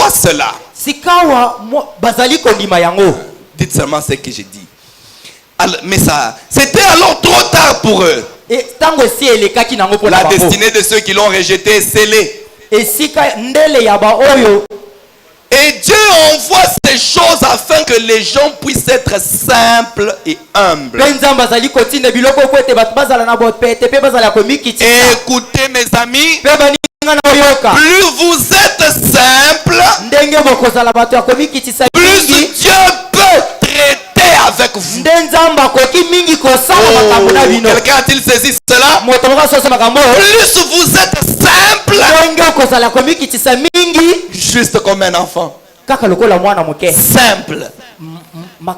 pourquoi cela? Dites seulement ce que j'ai dit. Alors, mais ça, c'était alors trop tard pour eux. La destinée de ceux qui l'ont rejeté est scellée. Et Dieu envoie ces choses afin que les gens puissent être simples et humbles. Et écoutez mes amis, plus vous êtes simples, plus Dieu peut traiter avec vous. Quelqu'un a-t-il saisi cela? Plus vous êtes simple, juste comme un enfant, simple,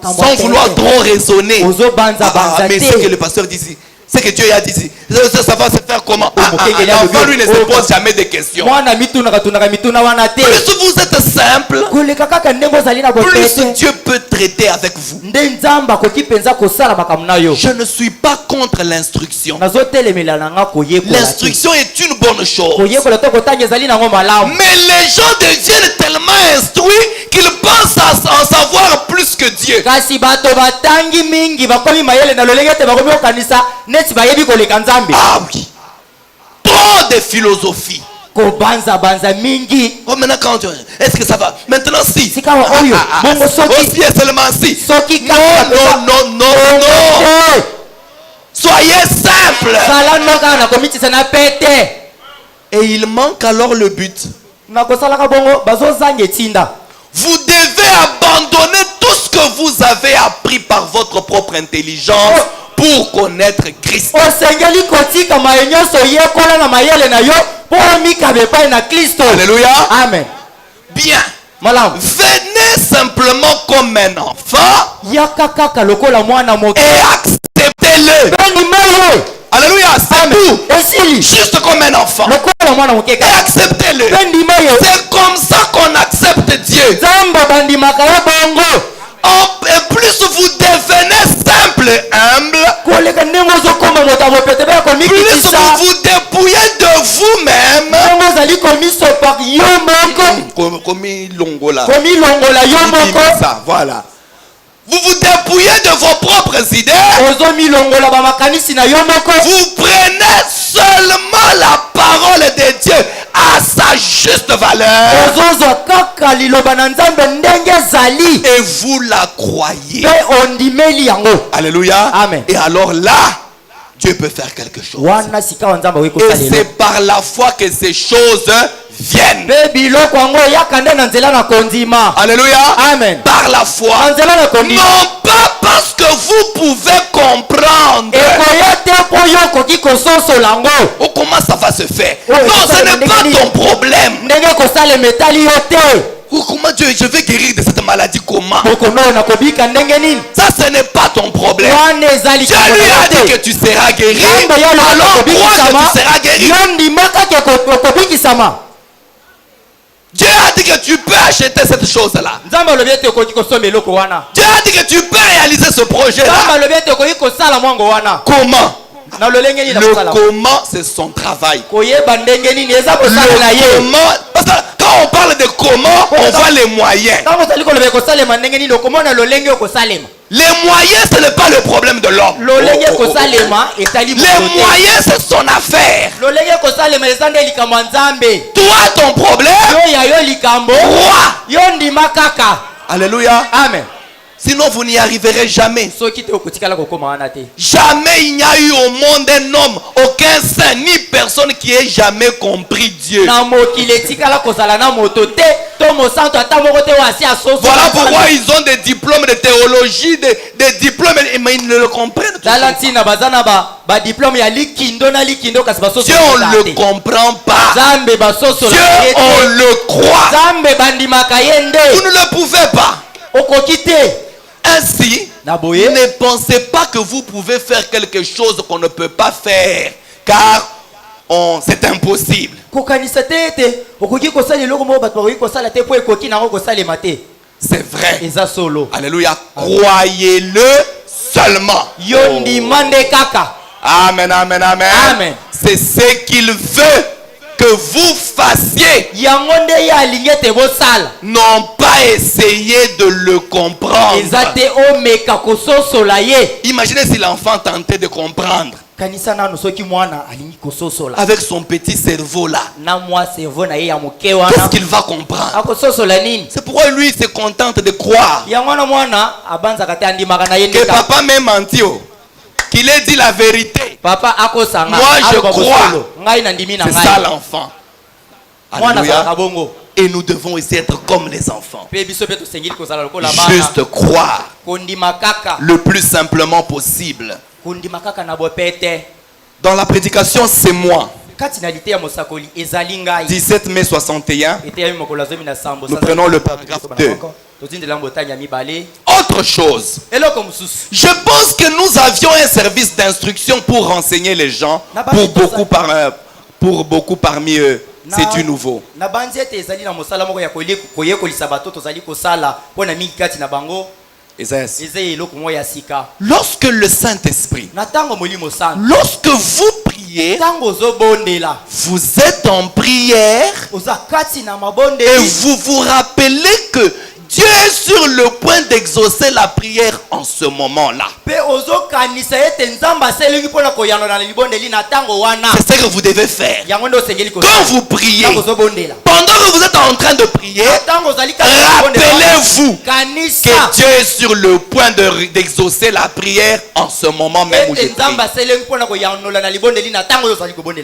sans vouloir trop raisonner. Mais ce que le pasteur dit ici, c'est que Dieu a dit ici, ça va se faire comment? L'enfant lui ne se pose jamais de questions. Plus vous êtes simple, plus Dieu peut traiter avec vous. Je ne suis pas contre l'instruction. L'instruction est une bonne chose. Mais les gens deviennent tellement instruits qu'ils pensent en savoir plus que Dieu. Ah oui. Trop de philosophie. Oh, maintenant quand est-ce que ça va? Maintenant si. Aussi seulement si. Non. Soyez simple. Et il manque alors le but. Vous devez abandonner tout ce que vous avez appris par votre propre intelligence pour connaître Christ. Alléluia. Amen. Bien. Venez simplement comme un enfant et acceptez-le. Alléluia. C'est tout. Juste comme un enfant. Et acceptez-le. C'est comme ça qu'on accepte Dieu. Et plus vous devenez simple et humble, plus vous vous dépouillez de vous-même. Voilà. Vous vous dépouillez de vos propres idées. Vous prenez seulement la parole de Dieu à sa juste valeur. Et vous la croyez. Alléluia. Amen. Et alors là, Dieu peut faire quelque chose. Et c'est par la foi que ces choses viennent. Alléluia. Amen. Par la foi. Non pas parce que vous pouvez comprendre. Oh, comment ça va se faire? Non, ce n'est pas ton problème. Oh, comment Dieu, je vais guérir de cette maladie, comment? Ça, ce n'est pas ton problème. Dieu lui a dit que tu seras guéri. Alors crois que tu seras guéri. Dieu a dit que tu peux acheter cette chose-là. Dieu a dit que tu peux réaliser ce projet-là. Comment? Le comment, c'est son travail. Le comment, parce que quand on parle de comment, on voit les moyens. Les moyens, ce n'est pas le problème de l'homme. Les moyens, c'est son affaire. Toi, ton problème, roi. Alléluia. Amen. Sinon, vous n'y arriverez jamais. Jamais il n'y a eu au monde un homme, aucun saint, ni personne qui ait jamais compris Dieu. Voilà pourquoi ils ont des diplômes de théologie, des diplômes, mais ils ne le comprennent pas. Dieu, on ne le comprend pas. Dieu, on le croit. Vous ne le pouvez pas. Ainsi, ne pensez pas que vous pouvez faire quelque chose qu'on ne peut pas faire, car c'est impossible. C'est vrai. Alléluia. Croyez-le seulement. Amen. Amen. C'est ce qu'il veut. que vous fassiez n'ont pas essayé de le comprendre. Imaginez si l'enfant tentait de comprendre. Avec son petit cerveau là, qu'est-ce qu'il va comprendre? C'est pourquoi lui se contente de croire que papa m'a menti, qu'il ait dit la vérité. Moi je crois. C'est ça l'enfant. Alléluia. Et nous devons aussi être comme les enfants. Juste croire le plus simplement possible. Dans la prédication, c'est moi. 17 mai 61. Nous prenons le paragraphe 2. Autre chose. Je pense que nous avions un service d'instruction pour renseigner les gens. Pour beaucoup parmi eux, c'est du nouveau. Lorsque le Saint-Esprit, lorsque vous priez, vous êtes en prière et vous vous rappelez que Dieu est sur le point d'exaucer la prière en ce moment-là. C'est ce que vous devez faire. Quand vous priez, pendant que vous êtes en train de prier, rappelez-vous que Dieu est sur le point d'exaucer la prière en ce moment même où je prie.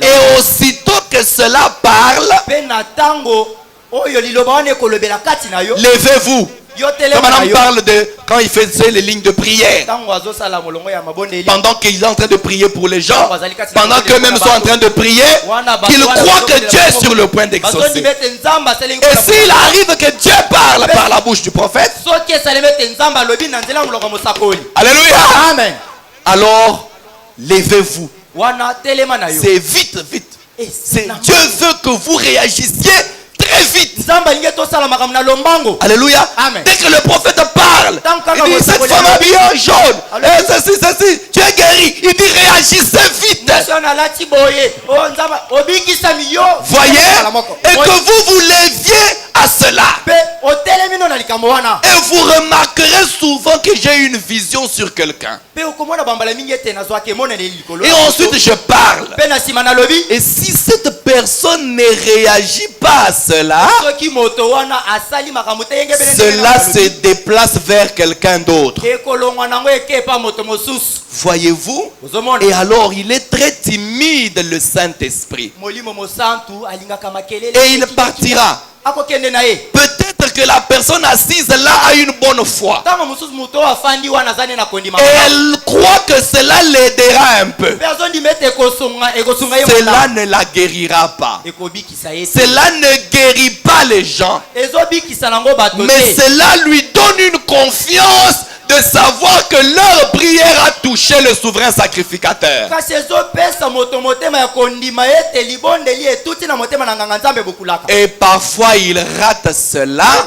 Et aussitôt que cela parle, levez-vous. Quand madame parle de quand il faisait les lignes de prière, pendant qu'il est en train de prier pour les gens, pendant qu'eux-mêmes sont en train de prier, qu'ils croient que Dieu est sur le point d'exaucer. Et s'il arrive que Dieu parle par la bouche du prophète, alléluia, amen, alors levez-vous. C'est vite. Dieu veut que vous réagissiez très vite. Alléluia. Amen. Dès que le prophète parle, il dit cette femme habillée en jaune, ceci, tu es guéri. Il dit réagissez vite. Voyez, et que vous leviez à cela. Et vous remarquerez souvent que j'ai une vision sur quelqu'un. Et ensuite je parle. Et si cette personne ne réagit pas à cela, cela se déplace vers quelqu'un d'autre. Voyez-vous? Et alors il est très timide, le Saint-Esprit. Et il partira. Peut-être que la personne assise là a une bonne foi. Et elle croit que cela l'aidera un peu. Cela ne la guérira pas. Cela ne guérit pas les gens. Mais cela lui donne une confiance de savoir que leur prière a touché le souverain sacrificateur. Et parfois il rate cela,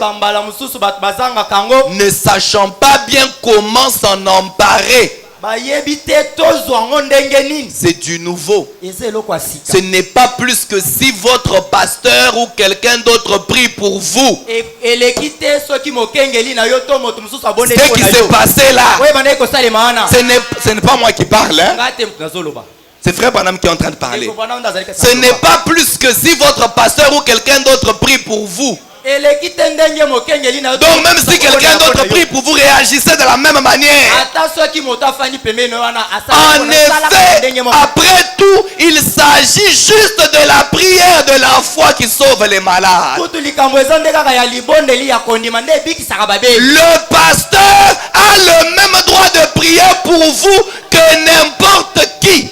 ne sachant pas bien comment s'en emparer. C'est du nouveau. Ce n'est pas plus que si votre pasteur ou quelqu'un d'autre prie pour vous. Ce qui s'est passé là, ce n'est pas moi qui parle, hein? C'est frère Branham qui est en train de parler. Ce n'est pas plus que si votre pasteur ou quelqu'un d'autre prie pour vous. Donc même si quelqu'un d'autre prie pour vous, réagissez de la même manière. En effet, après tout, il s'agit juste de la prière de la foi qui sauve les malades. Le pasteur a le même droit de prier pour vous que n'importe qui.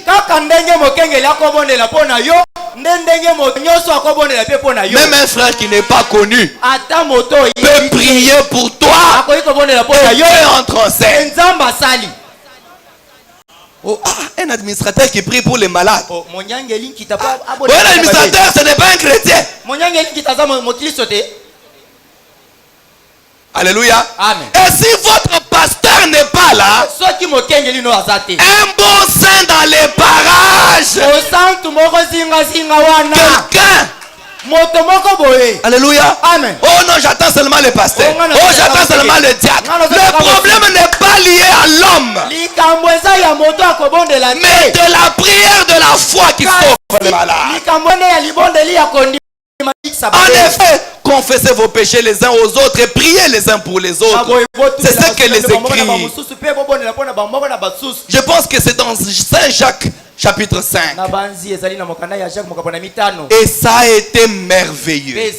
Même un frère qui n'est pas connu peut prier pour toi et Dieu entre en scène. Un administrateur qui prie pour les malades. Un administrateur, ce n'est pas un chrétien. Alléluia. Amen. Et si votre pasteur père n'est pas là, un bon saint dans les parages, quelqu'un. Alléluia. Amen. Oh non, j'attends seulement le pasteur. Oh, j'attends seulement le diacre. Le problème n'est pas lié à l'homme, mais de la prière de la foi qui sauve les malades. En effet, confessez vos péchés les uns aux autres et priez les uns pour les autres. C'est ce que les écrits. Je pense que c'est dans Saint Jacques chapitre 5. Et ça a été merveilleux.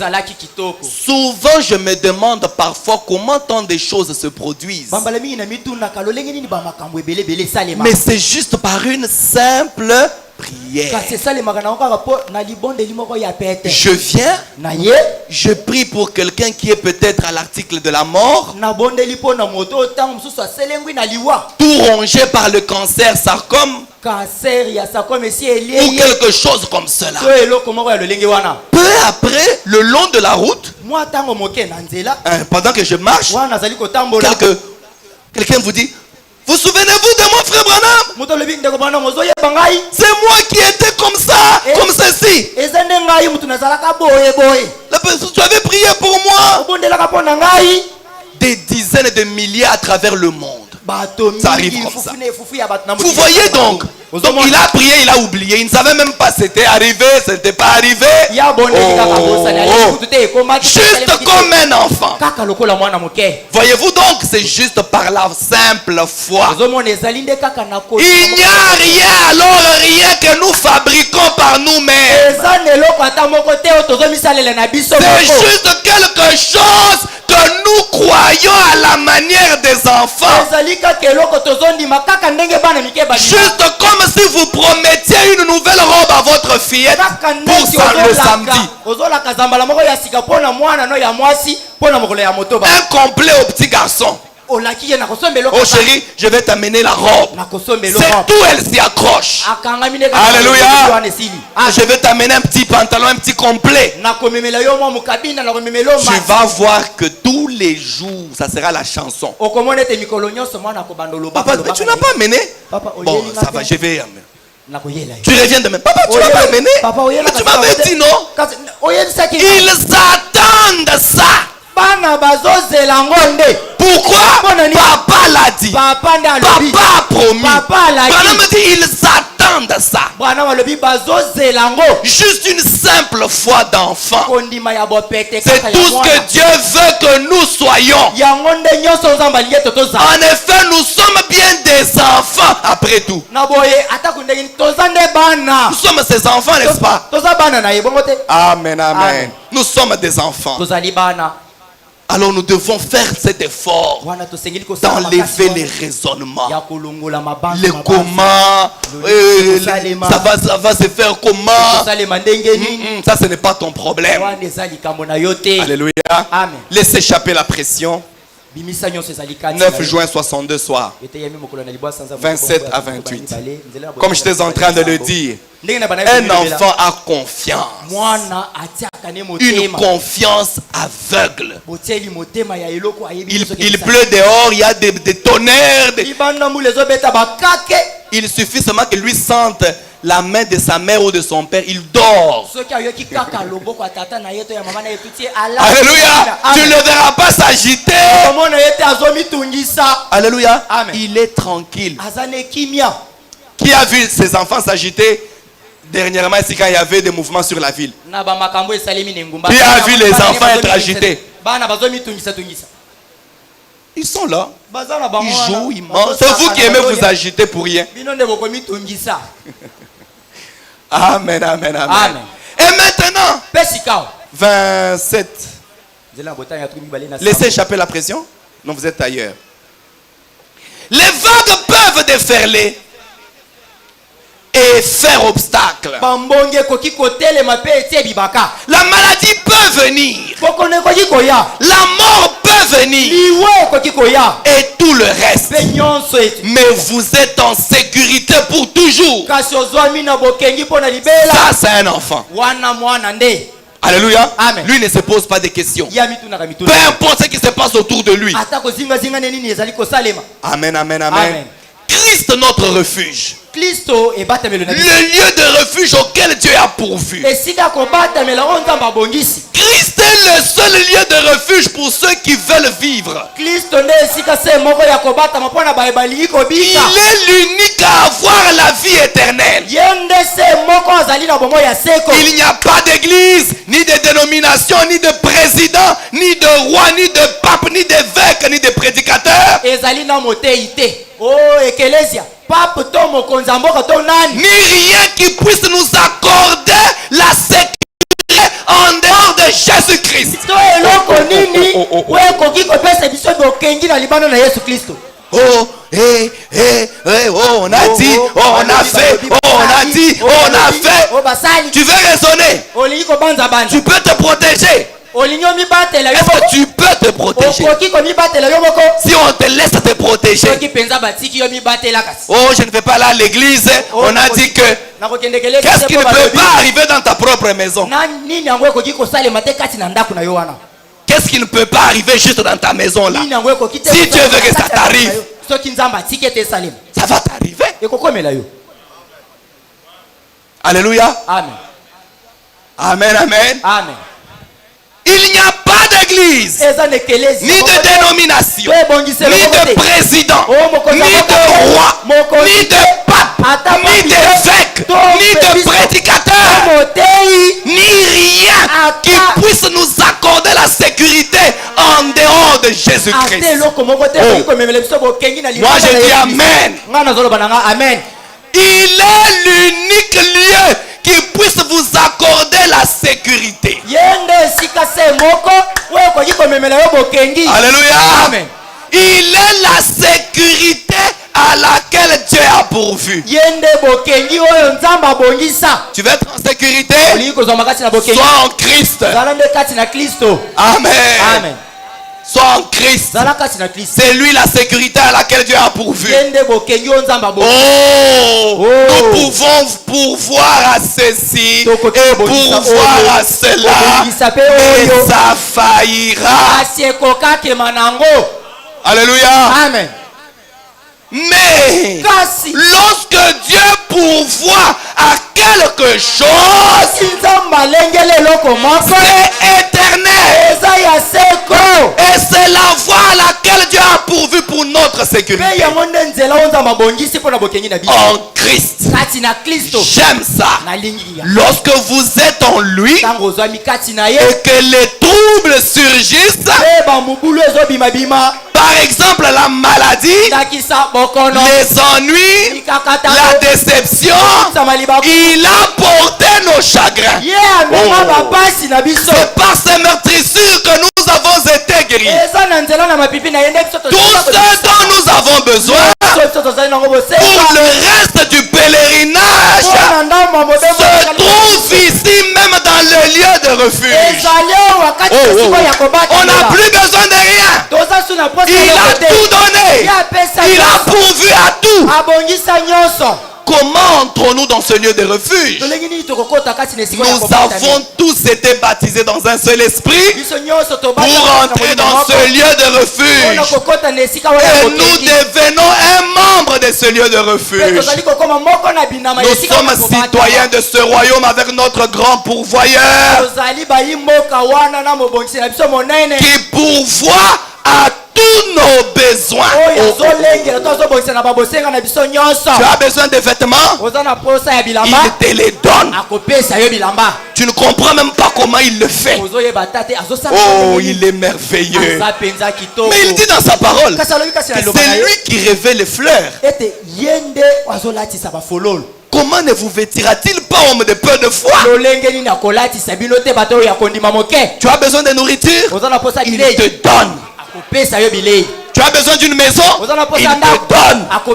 Souvent je me demande parfois comment tant de choses se produisent. Mais c'est juste par une simple prière. Je viens, je prie pour quelqu'un qui est peut-être à l'article de la mort, tout rongé par le cancer, sarcome, ou quelque chose comme cela. Peu après, le long de la route, pendant que je marche, quelqu'un vous dit: vous souvenez-vous de mon frère Branham? C'est moi qui étais comme ça, comme ceci. Tu avais prié pour moi. Des dizaines de milliers à travers le monde. Ça arrive comme ça. Vous voyez donc il a prié, il a oublié. Il ne savait même pas si c'était arrivé, si c'était pas arrivé. Juste comme un enfant. Voyez-vous donc, c'est juste par la simple foi. Il n'y a rien, alors rien que nous fabriquons par nous-mêmes. C'est juste quelque chose que nous croyons à la manière des enfants. Juste comme si vous promettiez une nouvelle robe à votre fillette pour le samedi. Un complet au petit garçon. Oh chérie, je vais t'amener la robe. C'est tout, elle s'y accroche. Alléluia. Je vais t'amener un petit pantalon, un petit complet. Tu vas voir que tous les jours, ça sera la chanson. Papa, mais tu n'as pas amené? Bon, ça va, je vais amener. Tu reviens demain. Papa, tu n'as pas amené? Mais tu m'avais dit non. Ils attendent ça. Pourquoi? Papa l'a dit. Papa a promis. Branham dit ils attendent ça. Juste une simple foi d'enfant. C'est tout ce que Dieu veut que nous soyons. En effet, nous sommes bien des enfants après tout. Nous sommes ces enfants, n'est-ce pas? Amen, amen. Nous sommes des enfants. Alors nous devons faire cet effort d'enlever les raisonnements. Les comment, ça va se faire comment. Ça, ce n'est pas ton problème. Alléluia. Laisse échapper la pression. 9 juin 62 soir, 27 à 28. Comme j'étais en train de le dire, un enfant a confiance. Une confiance aveugle. Il pleut dehors, il y a des tonnerres. Il suffit seulement que lui sente la main de sa mère ou de son père, il dort. Alléluia. Tu ne le verras pas s'agiter. Alléluia. Il est tranquille. Qui a vu ses enfants s'agiter dernièrement ici quand il y avait des mouvements sur la ville? Qui a vu les enfants être agités? Ils sont là. Ils jouent, ils mangent. C'est vous qui aimez vous agiter pour rien. Amen, amen, amen. Et maintenant, 27. Laissez échapper la pression. Non, vous êtes ailleurs. Les vagues peuvent déferler et faire obstacle. La maladie peut venir. La mort peut venir. Et tout le reste. Mais vous êtes en sécurité pour toujours. Ça, c'est un enfant. Alléluia. Amen. Lui ne se pose pas de questions. Peu importe ce qui se passe autour de lui. Amen, amen, amen. Christ notre refuge. Le lieu de refuge auquel Dieu a pourvu. Christ est le seul lieu de refuge pour ceux qui veulent vivre. Il est l'unique à avoir la vie éternelle. Il n'y a pas d'église, ni de dénomination, ni de président, ni de roi, ni de pape, ni d'évêque, ni de prédicateur. Ni rien qui puisse nous accorder la sécurité en dehors de Jésus-Christ. Oh, on a dit, on a fait, on a dit, on a fait. Tu veux raisonner? Tu peux te protéger. Est-ce que tu peux te protéger? Si on te laisse te protéger. Oh, je ne vais pas là à l'église. On a dit que qu'est-ce qui ne peut pas arriver dans ta propre maison? Qu'est-ce qui ne peut pas arriver juste dans ta maison là? Si Dieu veut que ça t'arrive, ça va t'arriver. Alléluia. Amen. Amen, amen. Amen. Il n'y a pas d'église, ni de dénomination, ni de président, ni de roi, ni de pape, ni d'évêque, ni de prédicateur, ni rien qui puisse nous accorder la sécurité en dehors de Jésus-Christ. Moi je dis Amen. Il est l'unique lieu qui puisse vous accorder la sécurité. Alléluia. Amen. Il est la sécurité à laquelle Dieu a pourvu. Tu veux être en sécurité? Sois en Christ. Amen. Amen. Sois en Christ. C'est lui la sécurité à laquelle Dieu a pourvu. Oh, nous pouvons pourvoir à ceci et pourvoir à cela, mais ça faillira. Alléluia. Amen. Mais lorsque Dieu pourvoit à quelque chose, c'est éternel. Et c'est la voie à laquelle Dieu a pourvu pour notre sécurité. En Christ. J'aime ça. Lorsque vous êtes en lui et que les troubles surgissent, par exemple la maladie, les ennuis, la déception, il a porté nos chagrins. C'est par ces meurtrissures que nous avons été guéris. Tout ce dont nous avons besoin pour le reste du pèlerinage se trouve ici même dans le lieu de refuge. On n'a plus besoin de rien. Il a tout donné. Il a pourvu à tout. Comment entrons-nous dans ce lieu de refuge? Nous avons tous été baptisés dans un seul esprit pour entrer dans ce lieu de refuge. Et nous devenons un membre de ce lieu de refuge. Nous sommes citoyens de ce royaume avec notre grand pourvoyeur qui pourvoit à tous nos besoins. Tu as besoin de vêtements, il te les donne. Tu ne comprends même pas comment il le fait. Oh, il est merveilleux. Mais il dit dans sa parole que c'est lui qui révèle les fleurs. Comment ne vous vêtira-t-il pas, homme de peu de foi? Tu as besoin de nourriture, il te donne. Tu as besoin d'une maison, il te donne. Oh,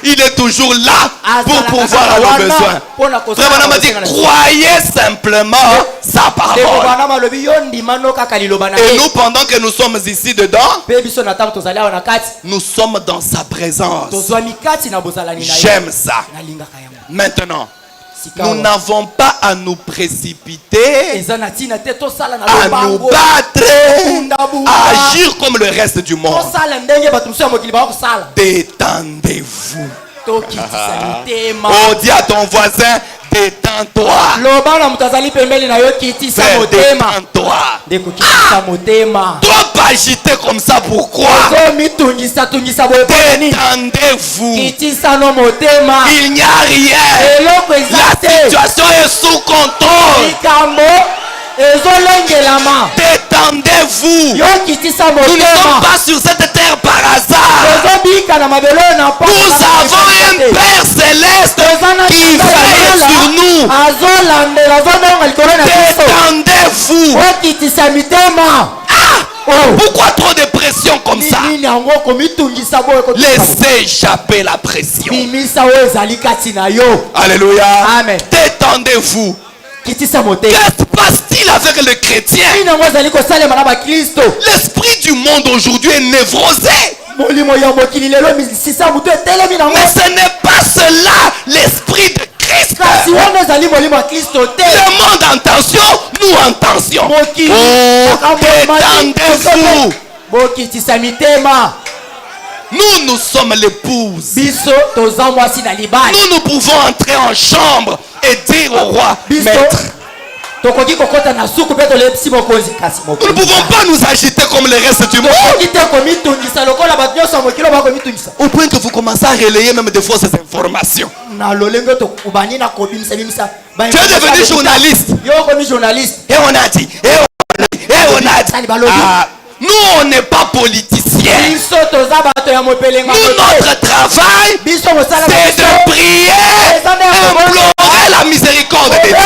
il est toujours là pour pouvoir à nos besoins. Frère m'a dit, croyez simplement sa parole. Et nous, pendant que nous sommes ici dedans, nous sommes dans sa présence. J'aime ça. Maintenant, Nous n'avons pas à nous précipiter, à nous battre, à agir comme le reste du monde. Détendez-vous. Oh, dis à ton voisin, détends-toi. Détends-toi. Toi pas agiter comme ça, pourquoi? Détendez-vous. Il n'y a rien. La situation est sous contrôle. Détendez-vous. Nous ne sommes pas sur cette terre par hasard. Nous avons un Père céleste qui veille sur nous. Détendez-vous. Pourquoi trop de pression comme ça? Laissez échapper la pression. Alléluia. Détendez-vous. Que se passe-t-il avec le chrétien? L'esprit du monde aujourd'hui est névrosé. Mais ce n'est pas cela l'esprit de Christ. Le monde en tension, nous en tension. Oh, détendez-vous. Nous sommes l'épouse. Nous pouvons entrer en chambre et dire au roi, maître. Nous ne pouvons pas nous agiter comme le reste du monde. Au point que vous commencez à relayer même des fausses informations. Tu es devenu journaliste. Et on a dit. Nous, on n'est pas politiciens. Nous, notre travail, c'est de prier, implorer la miséricorde de Dieu.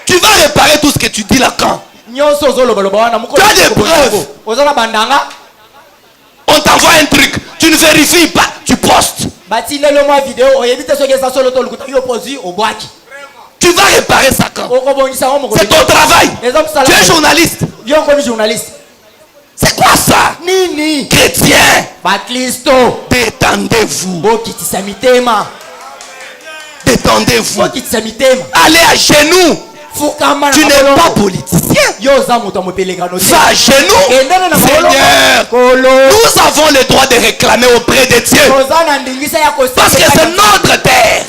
Tu vas réparer tout ce que tu dis là quand? Tu as des preuves. On t'envoie un truc, tu ne vérifies pas, tu postes. Tu vas réparer ça quand? C'est ton travail. Tu es journaliste. C'est quoi ça? Chrétien. Détendez-vous. Détendez-vous. Allez à genoux. Tu n'es pas politicien. Va à genoux. Seigneur, nous avons le droit de réclamer auprès de Dieu. Parce que c'est notre terre.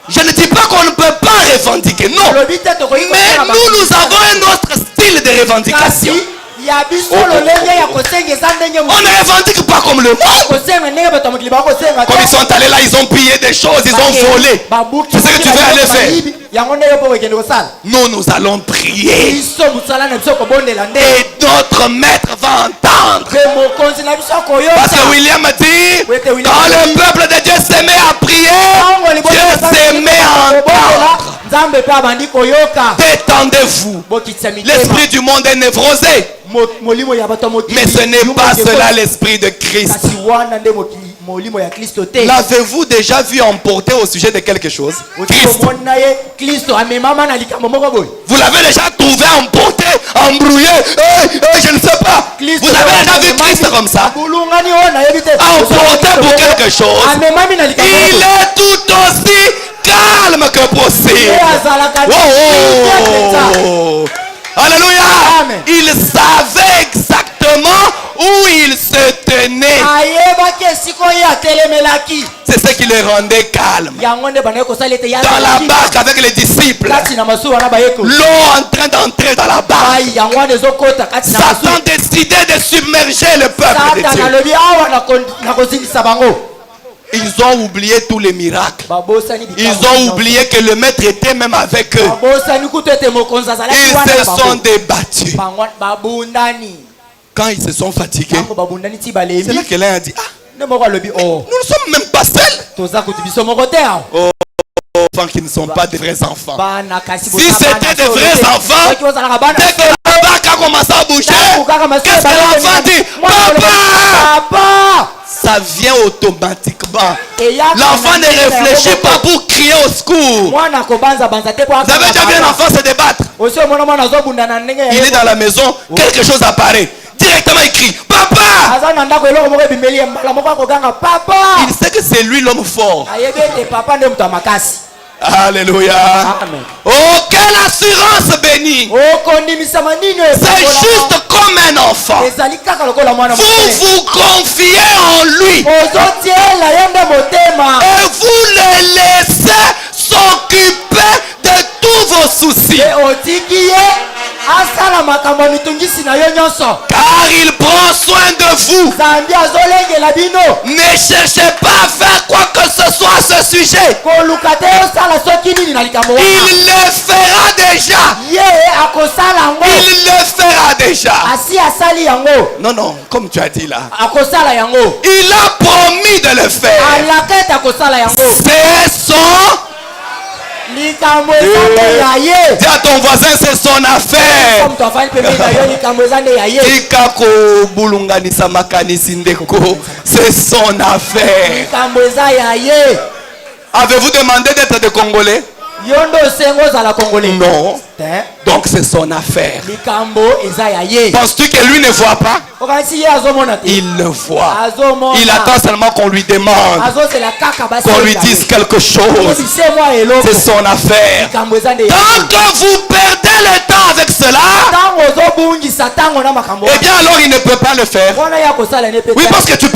Je ne dis pas qu'on ne peut pas revendiquer, non. Mais nous avons un autre style de revendication. On ne revendique pas comme le monde. Comme ils sont allés là, ils ont pillé des choses, ils ont volé. C'est ce que tu veux aller faire. Nous allons prier. Et notre maître va entendre. Parce que William a dit, quand le peuple de Dieu se met à prier, Dieu se met à entendre. Détendez-vous. L'esprit du monde est névrosé. Mais ce n'est pas cela l'esprit de Christ. L'avez-vous déjà vu emporter au sujet de quelque chose? Christ. Vous l'avez déjà trouvé emporté, embrouillé, je ne sais pas. Vous avez déjà vu Christ comme ça? Emporté pour quelque chose. Il est tout aussi calme que possible. Oh. Alléluia. Amen. Il savait exactement où il se tenait. C'est ce qui le rendait calme. Dans la barque avec les disciples, l'eau en train d'entrer dans la barque, Satan décidait de submerger le peuple de Dieu. Ils ont oublié tous les miracles. Ils ont oublié que le maître était même avec eux. Ils se sont débattus. Quand ils se sont fatigués, c'est là que l'un a dit, nous ne sommes même pas seuls. Oh, enfants qui ne sont pas des vrais enfants. Si c'était des vrais enfants, dès que la barque a commencé à bouger, qu'est-ce que l'enfant dit? Papa! Ça vient automatiquement. L'enfant ne réfléchit pas pour crier au secours. Vous avez déjà vu un enfant se débattre? Il est dans la maison, quelque chose apparaît. directement il crie papa. Il sait que c'est lui l'homme fort. Alléluia. Amen. Oh, quelle assurance bénie. C'est juste comme un enfant. Vous vous confiez en lui. Et vous le laissez s'occuper de tous vos soucis. Car il prend soin de vous. Ne cherchez pas à faire quoi que ce soit à ce sujet. Il le fera déjà. Il le fera déjà. Non, non, comme tu as dit là. Il a promis de le faire. C'est son. Dis à ton voisin, c'est son affaire. C'est son affaire. Avez-vous demandé d'être des Congolais? Non. Donc c'est son affaire. Penses-tu que lui ne voit pas? Il le voit. Il attend seulement qu'on lui demande, qu'on lui dise quelque chose. C'est son affaire. Tant que vous perdez le temps avec cela, eh bien alors il ne peut pas le faire. Oui, parce que tu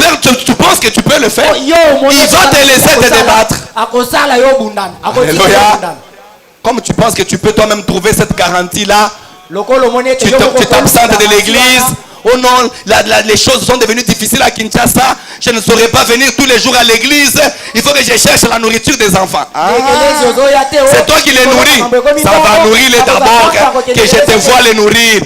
penses que tu peux le faire. Il va te laisser te débattre. Alléluia. Comme tu penses que tu peux toi-même trouver cette garantie-là, tu t'absentes de l'église. Oh non, les choses sont devenues difficiles à Kinshasa. Je ne saurais pas venir tous les jours à l'église. Il faut que je cherche la nourriture des enfants. C'est toi qui les nourris. Ça va nourrir les d'abord que je te vois les nourrir.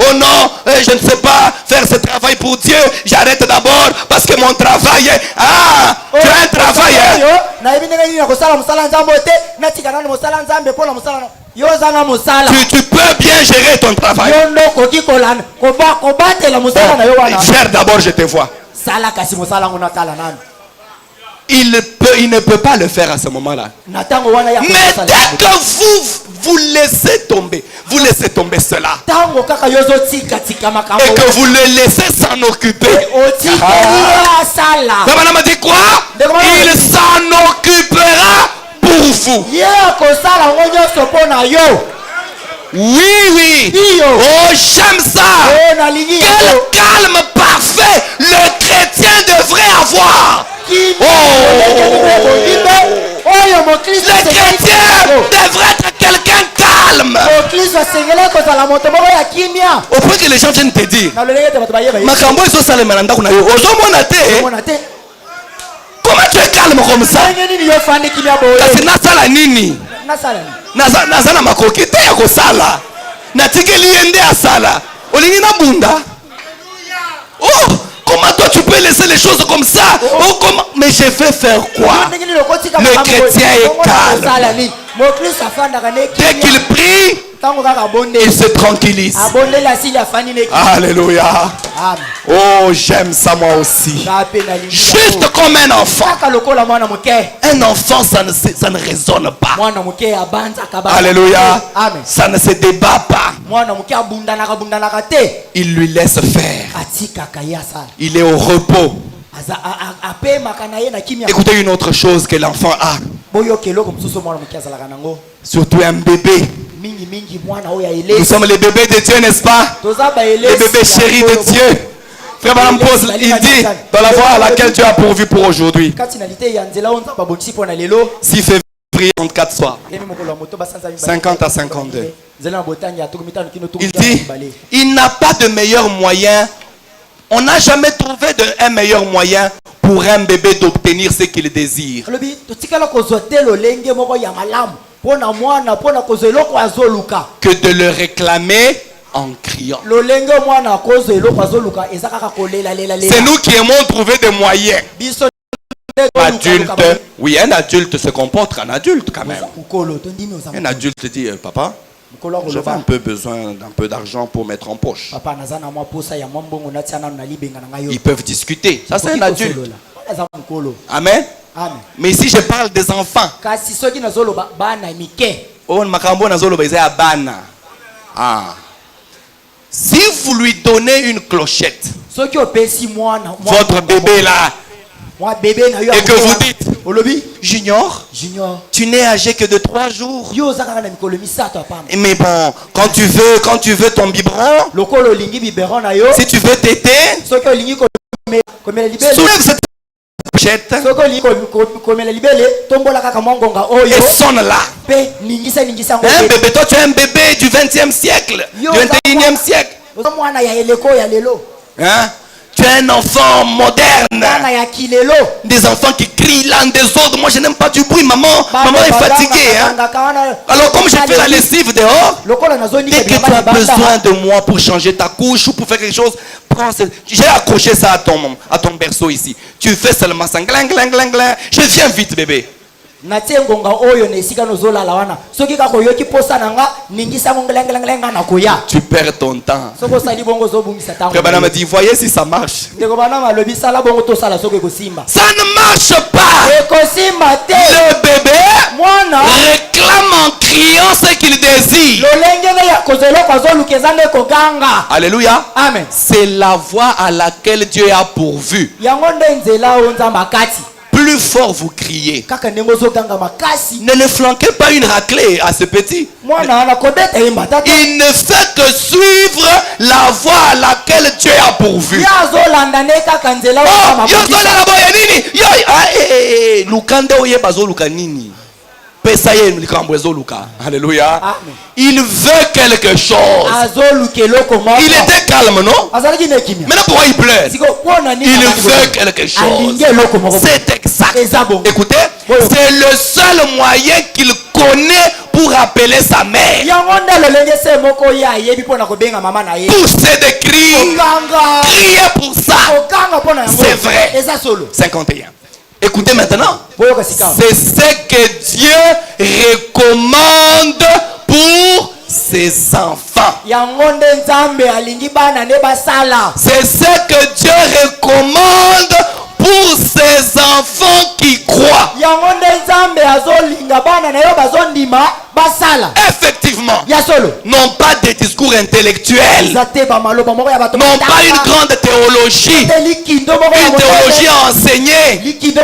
Oh non, je ne sais pas faire ce travail pour Dieu. J'arrête d'abord parce que mon travail est... Ah, tu as un travail. Tu peux bien gérer ton travail. Gère d'abord, je te vois. Il ne peut pas le faire à ce moment-là. Mais dès que vous laissez tomber cela, et que vous le laissez s'en occuper, m'a dit quoi? Il s'en occupera pour vous. Oui. Oh, j'aime ça. Quel calme parfait le chrétien devrait avoir. Le chrétien devrait être quelqu'un calme. Au point que les gens viennent te dire comment tu es calme comme ça? Oh, comment toi tu peux laisser les choses comme ça? Oh, comment? Mais je vais faire quoi? Le chrétien est calme. Dès qu'il prie, il se tranquillise. Alléluia. Oh, j'aime ça moi aussi. Juste comme un enfant. Un enfant, ça ne raisonne pas. Alléluia. Ça ne se débat pas. Il lui laisse faire. Il est au repos. Écoutez une autre chose que l'enfant a. Surtout un bébé. Nous sommes les bébés de Dieu, n'est-ce pas? Les bébés chéris de Dieu. Frère Madame pose, il dit dans la voie à laquelle Dieu a pourvu pour aujourd'hui. 6 février 34 soirs. 50 à 52. Il dit, il n'a pas de meilleur moyen. On n'a jamais trouvé un meilleur moyen pour un bébé d'obtenir ce qu'il désire que de le réclamer en criant. C'est nous qui aimons trouver des moyens. Adulte, oui, un adulte se comporte qu'un adulte quand même. Un adulte dit, papa, j'avais un peu besoin d'un peu d'argent pour mettre en poche. Ils peuvent discuter. Ça, c'est un adulte. Amen. Amen. Mais ici je parle des enfants. Oh, si vous lui donnez une clochette, votre bébé là, et que vous dites, Junior, tu n'es âgé que de 3 jours. Mais bon, quand tu veux ton biberon, si tu veux téter, soulève cette clochette et sonne là. Un bébé, toi tu es un bébé du 20e siècle, du 21e siècle. Hein? Tu es un enfant moderne. Des enfants qui crient l'un des autres. Moi je n'aime pas du bruit. Maman est fatiguée. Hein? Alors comme je fais la lessive dehors, dès que tu as besoin de moi pour changer ta couche ou pour faire quelque chose, j'ai accroché ça à ton berceau ici. Tu fais seulement ça. Je viens vite bébé. Tu perds ton temps. Frère Branham m'a dit, voyez si ça marche. Ça ne marche pas. Le bébé réclame en criant ce qu'il désire. Alléluia. Amen. C'est la voie à laquelle Dieu a pourvu. Plus fort vous criez. Ne le flanquez pas une raclée à ce petit. Il ne fait que suivre la voie à laquelle Dieu a pourvu. Alléluia. Il veut quelque chose. Il était calme, non? Maintenant pourquoi il pleure? Il veut quelque chose. C'est exact. Écoutez, c'est le seul moyen qu'il connaît pour appeler sa mère. Pousser des cris, crier pour ça. C'est vrai. 51. Écoutez maintenant, c'est ce que Dieu recommande pour ses enfants. C'est ce que Dieu recommande pour ses enfants qui croient. Effectivement, non pas des discours intellectuels, non pas une grande théologie, une théologie enseignée. Il veut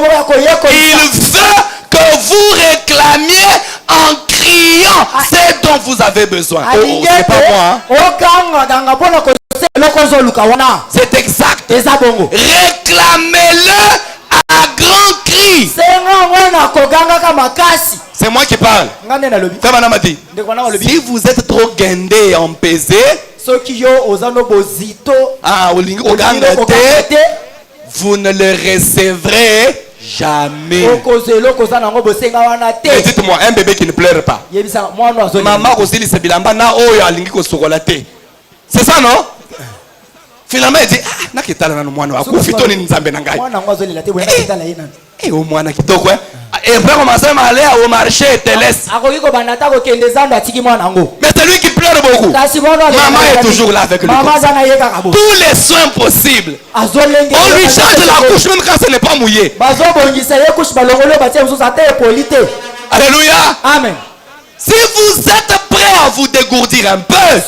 que vous réclamiez en criant ce dont vous avez besoin. C'est pas moi, hein? C'est exact. Réclamez-le à grand cri. C'est moi qui parle. Si vous êtes trop guindé, empesé, vous ne le recevrez jamais. Mais dites-moi, un bébé qui ne pleure pas. C'est ça, non? Finalement, il dit, et après commencer à aller au marché et te laisse. Mais c'est lui qui pleure beaucoup. Maman est toujours là avec lui. Tous les soins possibles. On lui change la couche même quand ce n'est pas mouillé. Alléluia. Amen. Si vous êtes prêt à vous dégourdir un peu,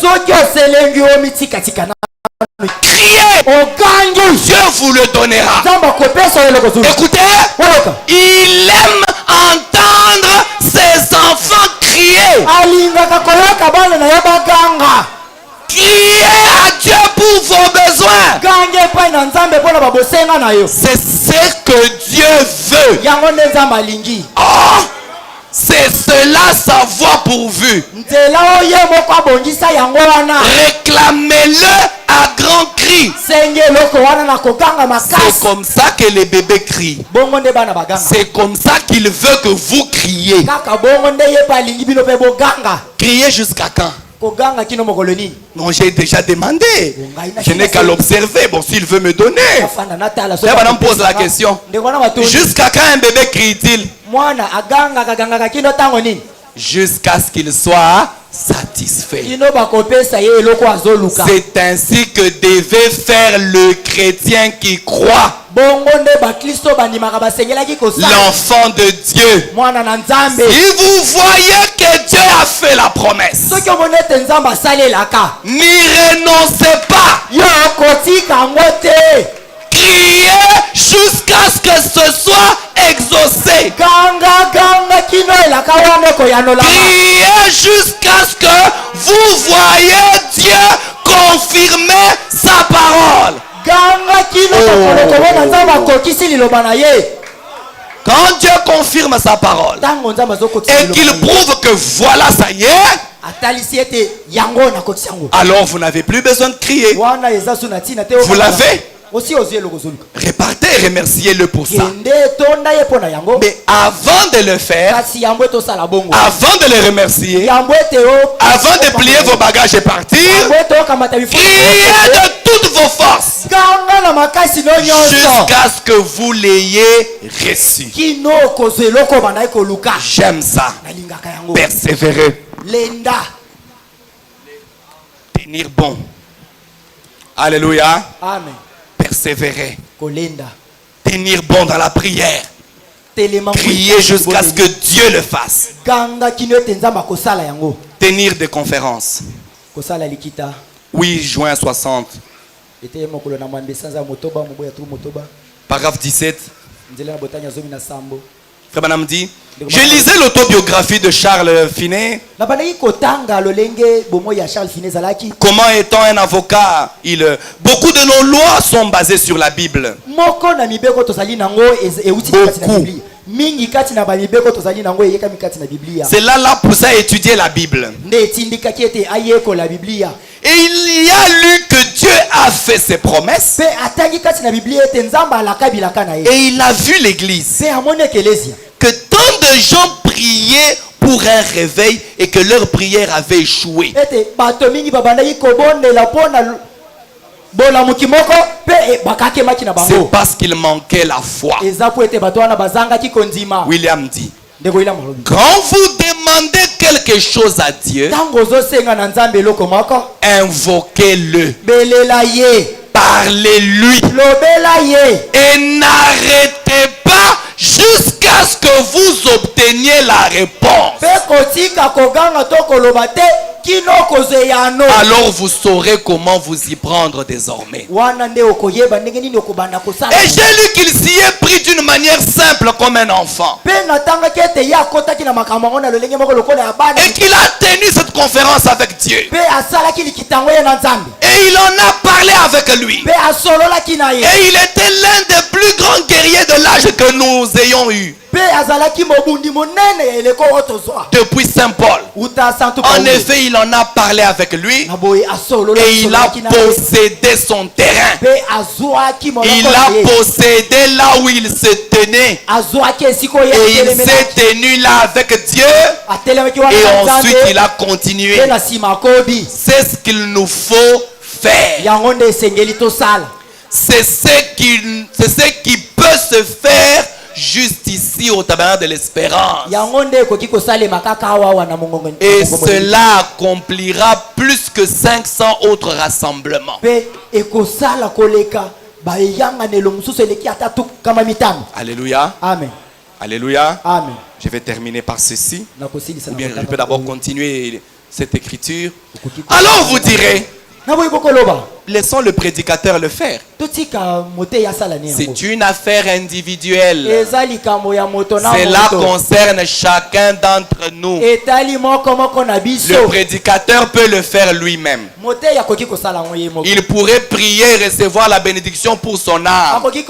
criez, Dieu vous le donnera. Écoutez, il aime entendre ses enfants crier. Criez à Dieu pour vos besoins. C'est ce que Dieu veut. Oh, c'est cela sa voie pourvue. Réclamez-le à grand cri. C'est comme ça que les bébés crient. C'est comme ça qu'il veut que vous criez. Criez jusqu'à quand? Non, j'ai déjà demandé. Je n'ai qu'à l'observer. Bon, s'il veut me donner. Là, madame pose la question. Jusqu'à quand un bébé crie-t-il? Jusqu'à ce qu'il soit satisfait. C'est ainsi que devait faire le chrétien qui croit. L'enfant de Dieu. Si vous voyez que Dieu a fait la promesse, n'y renoncez pas. Criez jusqu'à ce que ce soit exaucé. Criez jusqu'à ce que vous voyez Dieu confirmer sa parole. Quand Dieu confirme sa parole et qu'il prouve que voilà, ça y est, alors vous n'avez plus besoin de crier. Vous l'avez. Repartez et remerciez-le pour ça. Mais avant de le faire, avant de le remercier, avant de plier vos bagages et partir, criez de toutes vos forces jusqu'à ce que vous l'ayez reçu. J'aime ça. Persévérer. Tenir bon. Alléluia. Amen. Persévérer. Tenir bon dans la prière. Crier jusqu'à ce que Dieu le fasse. Tenir des conférences. 8 juin 60. Paragraphe 17. Frère Branham dit, je lisais l'autobiographie de Charles Finet. Comment étant un avocat, beaucoup de nos lois sont basées sur la Bible. Beaucoup. C'est là pour ça étudier la Bible. Et il y a lu que Dieu a fait ses promesses. Et il a vu l'église. Que tant de gens priaient pour un réveil et que leur prière avait échoué. C'est parce qu'il manquait la foi. William dit, quand vous demandez quelque chose à Dieu, invoquez-le, parlez-lui et n'arrêtez pas jusqu'à ce que vous obteniez la réponse. Alors vous saurez comment vous y prendre désormais. Et j'ai lu qu'il s'y est pris d'une manière simple comme un enfant. Et qu'il a tenu cette conférence avec Dieu. Et il en a parlé avec lui. Et il était l'un des plus grands guerriers de l'âge que nous ayons eu. Depuis Saint Paul. En effet, il en a parlé avec lui. Et il a possédé son terrain. Il a possédé là où il se tenait. Et il s'est tenu là avec Dieu. Et ensuite il a continué. C'est ce qu'il nous faut faire. C'est ce qui peut se faire juste ici au tabernacle de l'espérance. Et cela accomplira plus que 500 autres rassemblements. Alléluia. Amen. Alléluia. Amen. Je vais terminer par ceci. Ou bien je peux d'abord continuer cette écriture. Alors vous direz, laissons le prédicateur le faire. C'est une affaire individuelle. Cela concerne chacun d'entre nous. Le prédicateur peut le faire lui-même. Il pourrait prier et recevoir la bénédiction pour son âme. Et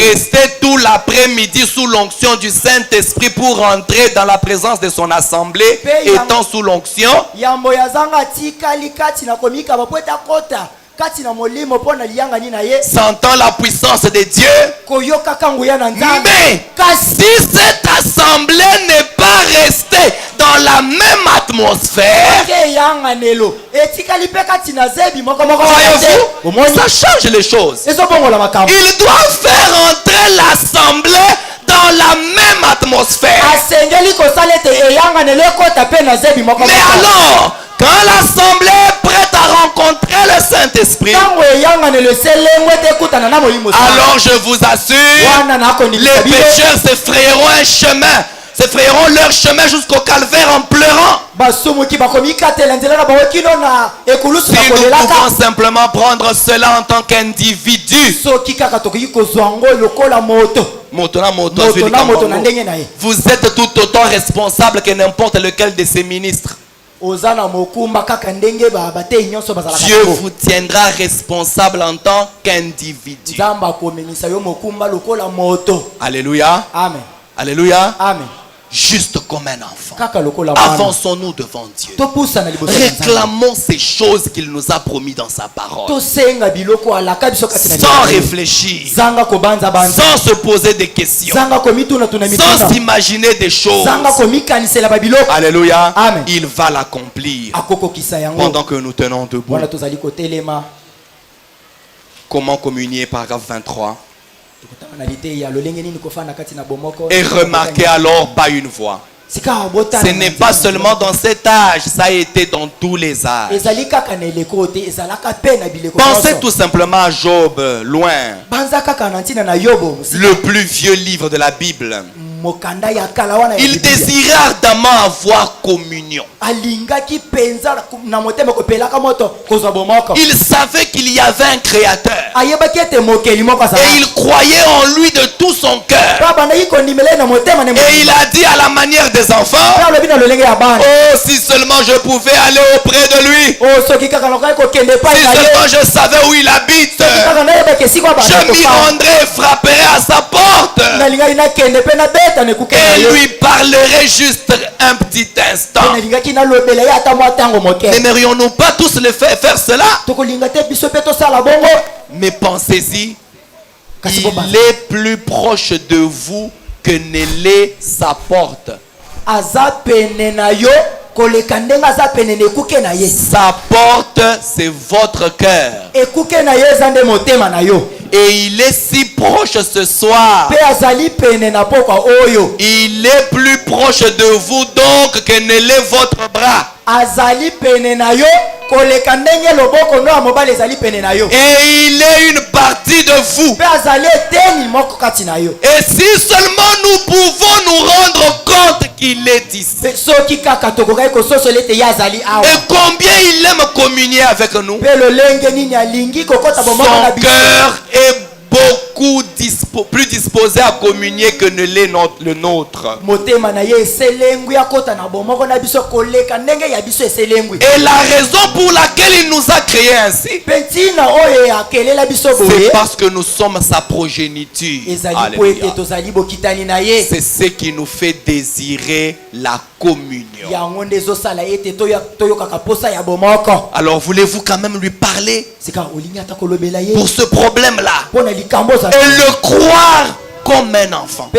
rester tout l'après-midi sous l'onction du Saint-Esprit pour entrer dans la présence de son assemblée, étant sous l'onction. Sentant la puissance de Dieu. Mais si cette assemblée n'est pas restée dans la même atmosphère, voyez-vous, ça change les choses. Il doit faire entrer l'assemblée dans la même atmosphère. Mais alors, quand l'assemblée est prête à rencontrer le Saint-Esprit, Saint-Esprit, alors je vous assure, les pécheurs s'effrayeront un chemin. S'effrayeront leur chemin jusqu'au calvaire en pleurant. Si nous pouvons simplement prendre cela en tant qu'individu. Vous êtes tout autant responsable que n'importe lequel de ces ministres. Dieu vous tiendra responsable en tant qu'individu. Alléluia. Amen. Alléluia. Amen. Juste comme un enfant. Avançons-nous devant Dieu. Réclamons ces choses qu'il nous a promis dans sa parole. Sans réfléchir. Sans se poser des questions. Sans s'imaginer des choses. Alléluia. Amen. Il va l'accomplir. Pendant que nous tenons debout. Comment communier, paragraphe 23. Et remarquez alors pas une voix. Ce n'est pas seulement dans cet âge, ça a été dans tous les âges. Pensez tout simplement à Job, loin. Le plus vieux livre de la Bible. Il désirait ardemment avoir communion. Il savait qu'il y avait un créateur. Et il croyait en lui de tout son cœur. Et il a dit à la manière des enfants, oh, si seulement je pouvais aller auprès de lui. Si seulement je savais où il habite, je m'y rendrais et frapperais à sa porte. Et lui parlerait juste un petit instant. N'aimerions-nous pas tous le faire cela? Mais pensez-y, il est plus proche de vous que ne l'est sa porte. Sa porte, c'est votre cœur. Et il est si proche ce soir. Il est plus proche de vous donc que ne l'est votre bras. Et il est une partie de vous. Et si seulement nous pouvons nous rendre compte qu'il est ici. Et combien il aime communier avec nous. Son cœur est beaucoup plus disposé à communier que ne l'est le nôtre. Et la raison pour laquelle il nous a créés ainsi, c'est parce que nous sommes sa progéniture. C'est ce qui nous fait désirer la communion. Alors voulez-vous quand même lui parler pour ce problème-là et le croire comme un enfant?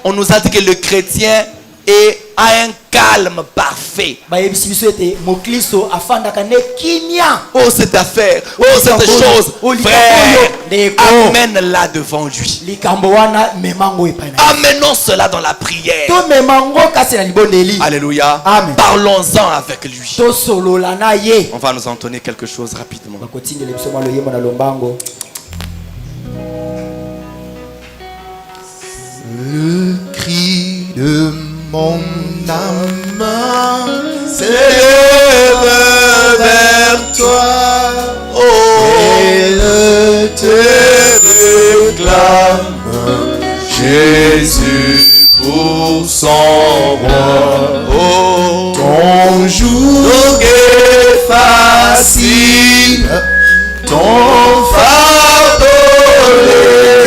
On nous a dit que le chrétien a un calme parfait. Oh cette affaire, oh cette chose, frère, amène-la devant lui. Amenons cela dans la prière. Alléluia. Parlons-en avec lui. On va nous entonner quelque chose rapidement. Le cri de mon âme s'élève vers toi, elle te réclame, Jésus pour son roi. Oh, ton joug est facile, ton fardeau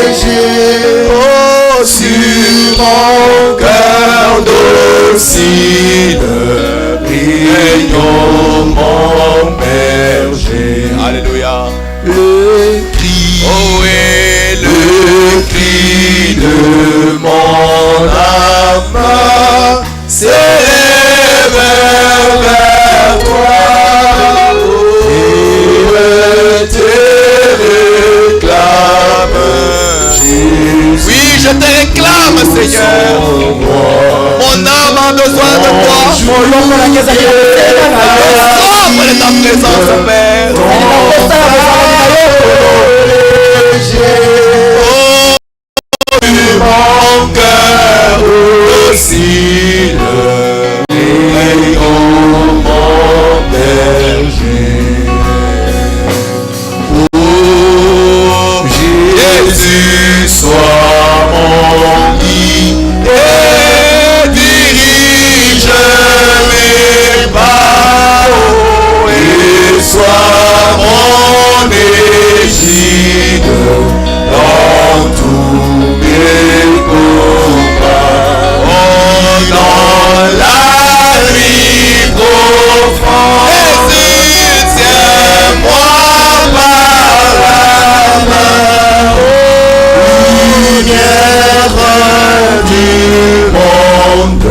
léger. Sur mon cœur docile, prions mon berger. Alléluia. Le cri, oh et le cri de mon âme s'élève vers toi. Il te réclame. Oui, je te réclame, Seigneur. Mon âme a besoin de toi. de ta présence, Père. Mon cœur aussi le rayon, mon berger. Oh Jésus, sois mon guide et dirige mes pas. Et sois mon égide dans tous mes combats. Oh, dans la nuit profonde, Jésus, tiens-moi par la main. Lumière du monde,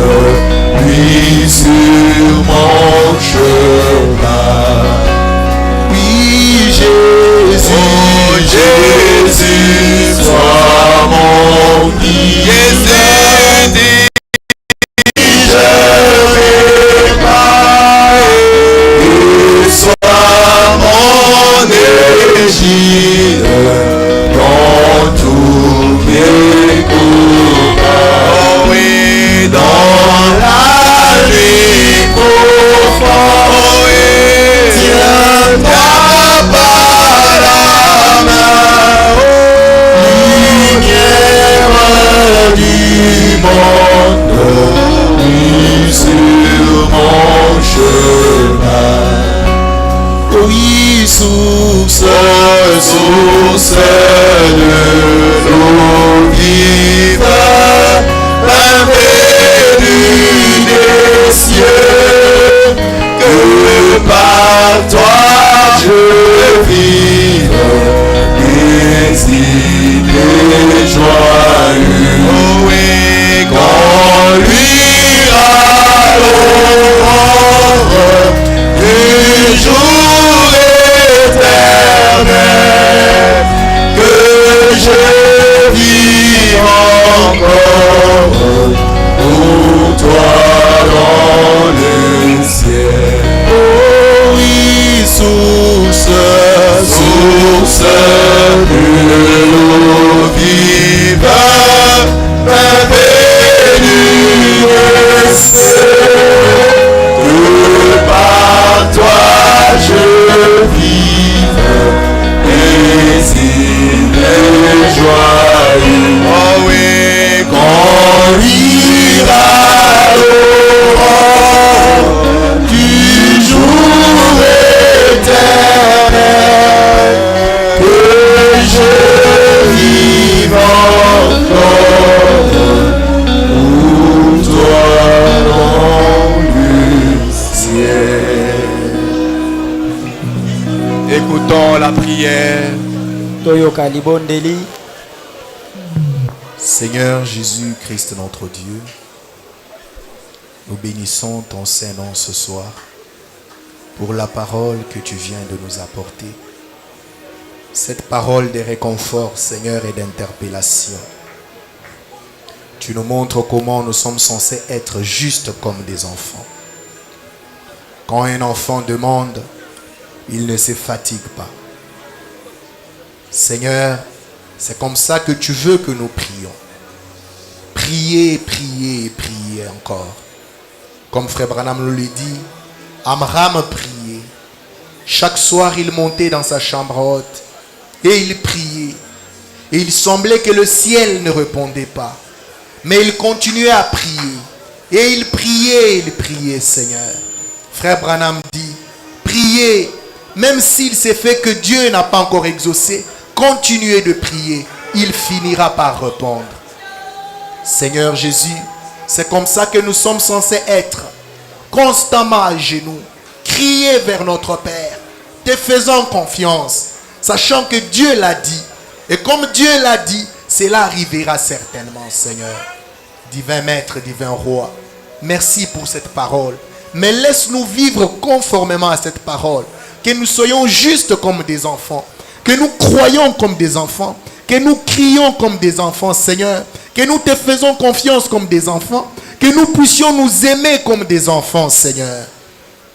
luis sur mon chemin. Oui, Jésus, oh Jésus, sois mon guide. Jésus, dirige mes pas et sois mon égide dans tous mes combats. Oh oui, dans la nuit profonde, oh oui, tiens-moi par la main. Lumière du monde, luis sur mon chemin. Oui, source de l'eau vive, venue des cieux, que par toi je vive, des idées joyeuses. Oh oui, quand luira l'aurore du jour éternel, que je vive encore pour toi dans le ciel. Oh oui, source de l'eau vive, venue des cieux, que par toi je vive, des idées joyeuses. Oh oui, quand luira l'aurore du jour éternel, que je vive encore pour toi dans le ciel. Écoutons la prière. Seigneur Jésus-Christ notre Dieu, nous bénissons ton Saint-Nom ce soir pour la parole que tu viens de nous apporter. Cette parole de réconfort, Seigneur, et d'interpellation. Tu nous montres comment nous sommes censés être justes comme des enfants. Quand un enfant demande, il ne se fatigue pas. Seigneur, c'est comme ça que tu veux que nous prions. Priez, priez et priez encore. Comme Frère Branham nous le dit, Amram priait. Chaque soir, il montait dans sa chambre haute et il priait. Et il semblait que le ciel ne répondait pas. Mais il continuait à prier. Et il priait, Seigneur. Frère Branham dit, priez, même s'il s'est fait que Dieu n'a pas encore exaucé, continuez de prier. Il finira par répondre. Seigneur Jésus, c'est comme ça que nous sommes censés être. Constamment à genoux. Crier vers notre Père. Te faisant confiance. Sachant que Dieu l'a dit. Et comme Dieu l'a dit, cela arrivera certainement, Seigneur. Divin Maître, divin Roi, merci pour cette parole. Mais laisse-nous vivre conformément à cette parole. Que nous soyons justes comme des enfants. Que nous croyons comme des enfants. Que nous crions comme des enfants, Seigneur. Que nous te faisons confiance comme des enfants. Que nous puissions nous aimer comme des enfants, Seigneur.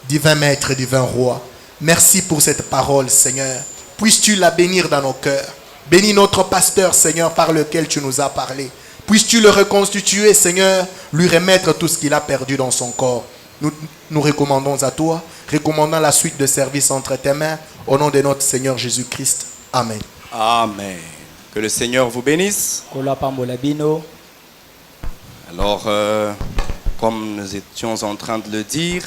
Divin Maître, divin Roi, merci pour cette parole, Seigneur. Puisses-tu la bénir dans nos cœurs. Bénis notre pasteur, Seigneur, par lequel tu nous as parlé. Puisses-tu le reconstituer, Seigneur, lui remettre tout ce qu'il a perdu dans son corps. Nous recommandons à toi, recommandons la suite de service entre tes mains, au nom de notre Seigneur Jésus-Christ. Amen. Amen. Que le Seigneur vous bénisse. Alors, comme nous étions en train de le dire,